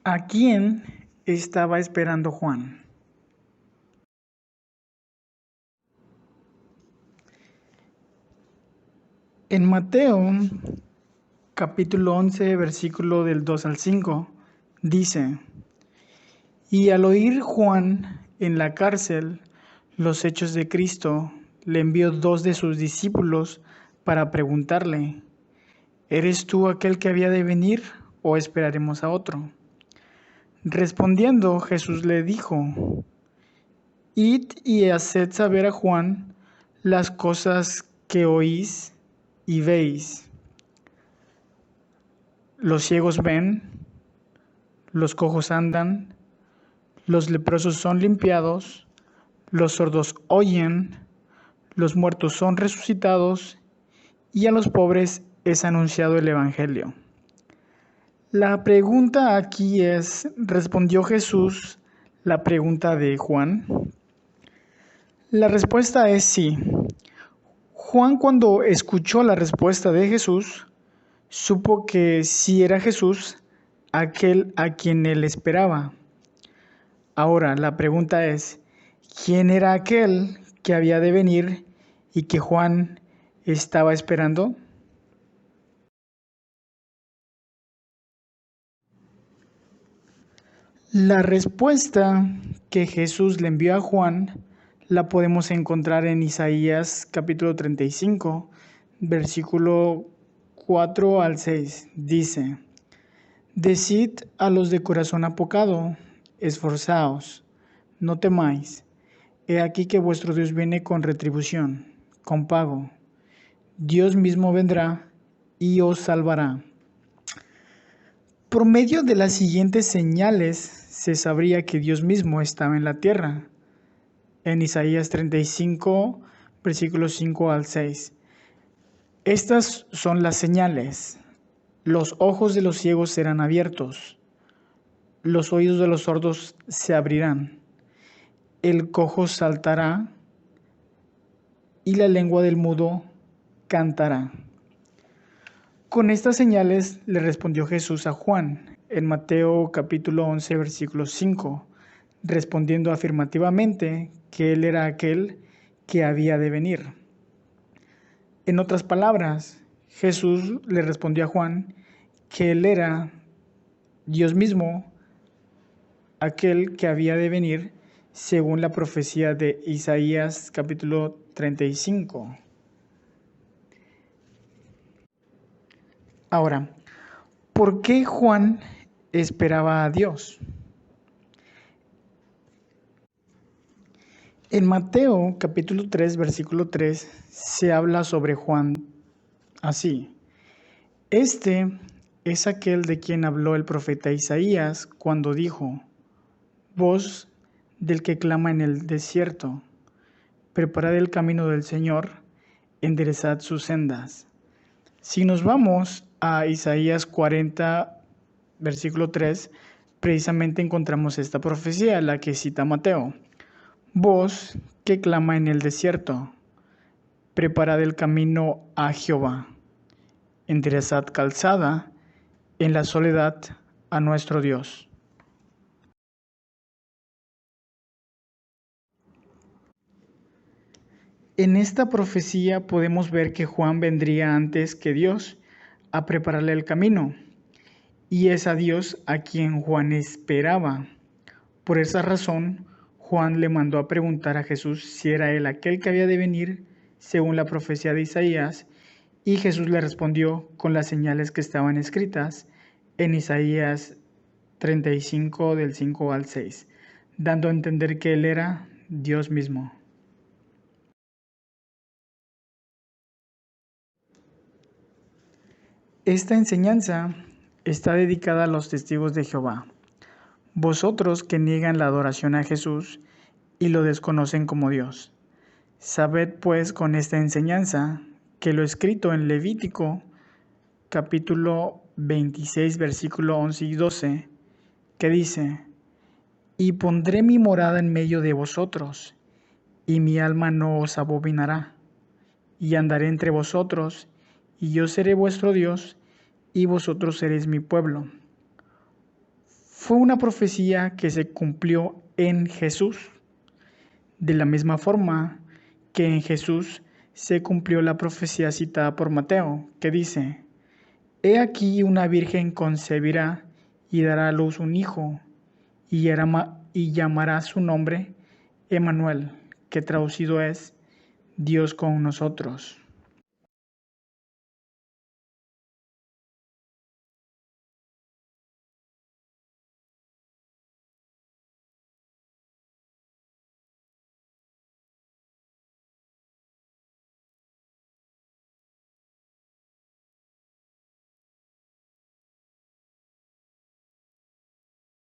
¿A quién estaba esperando Juan? En Mateo, capítulo 11, versículo del 2 al 5, dice: Y al oír Juan en la cárcel los hechos de Cristo, le envió 2 de sus discípulos para preguntarle: ¿Eres tú aquel que había de venir o esperaremos a otro? Respondiendo, Jesús le dijo: Id y haced saber a Juan las cosas que oís y veis. Los ciegos ven, los cojos andan, los leprosos son limpiados, los sordos oyen, los muertos son resucitados, y a los pobres es anunciado el Evangelio. La pregunta aquí es: ¿respondió Jesús la pregunta de Juan? La respuesta es sí. Juan, cuando escuchó la respuesta de Jesús, supo que sí era Jesús aquel a quien él esperaba. Ahora, la pregunta es: ¿quién era aquel que había de venir y que Juan estaba esperando? La respuesta que Jesús le envió a Juan la podemos encontrar en Isaías capítulo 35, versículo 4 al 6. Dice: Decid a los de corazón apocado, esforzaos, no temáis. He aquí que vuestro Dios viene con retribución, con pago. Dios mismo vendrá y os salvará. Por medio de las siguientes señales se sabría que Dios mismo estaba en la tierra. En Isaías 35, versículos 5 al 6. Estas son las señales. Los ojos de los ciegos serán abiertos, los oídos de los sordos se abrirán, el cojo saltará y la lengua del mudo cantará. Con estas señales le respondió Jesús a Juan en Mateo capítulo 11, versículo 5, respondiendo afirmativamente que él era aquel que había de venir. En otras palabras, Jesús le respondió a Juan que él era Dios mismo, aquel que había de venir según la profecía de Isaías capítulo 35. Ahora, ¿por qué Juan esperaba a Dios? En Mateo capítulo 3, versículo 3, se habla sobre Juan así: Este es aquel de quien habló el profeta Isaías cuando dijo: Voz del que clama en el desierto, preparad el camino del Señor, enderezad sus sendas. Si nos vamos a Isaías 40, versículo 3, precisamente encontramos esta profecía, la que cita Mateo. Voz que clama en el desierto, preparad el camino a Jehová, enderezad calzada en la soledad a nuestro Dios. En esta profecía podemos ver que Juan vendría antes que Dios a prepararle el camino, y es a Dios a quien Juan esperaba. Por esa razón, Juan le mandó a preguntar a Jesús si era él aquel que había de venir, según la profecía de Isaías, y Jesús le respondió con las señales que estaban escritas en Isaías 35, del 5 al 6, dando a entender que él era Dios mismo. Esta enseñanza está dedicada a los testigos de Jehová, vosotros que niegan la adoración a Jesús y lo desconocen como Dios. Sabed pues con esta enseñanza que lo escrito en Levítico capítulo 26 versículo 11 y 12, que dice: Y pondré mi morada en medio de vosotros, y mi alma no os abominará, y andaré entre vosotros, y yo seré vuestro Dios, y vosotros seréis mi pueblo. fue una profecía que se cumplió en Jesús, de la misma forma que en Jesús se cumplió la profecía citada por Mateo, que dice: He aquí una virgen concebirá y dará a luz un hijo, y llamará su nombre Emmanuel, que traducido es Dios con nosotros.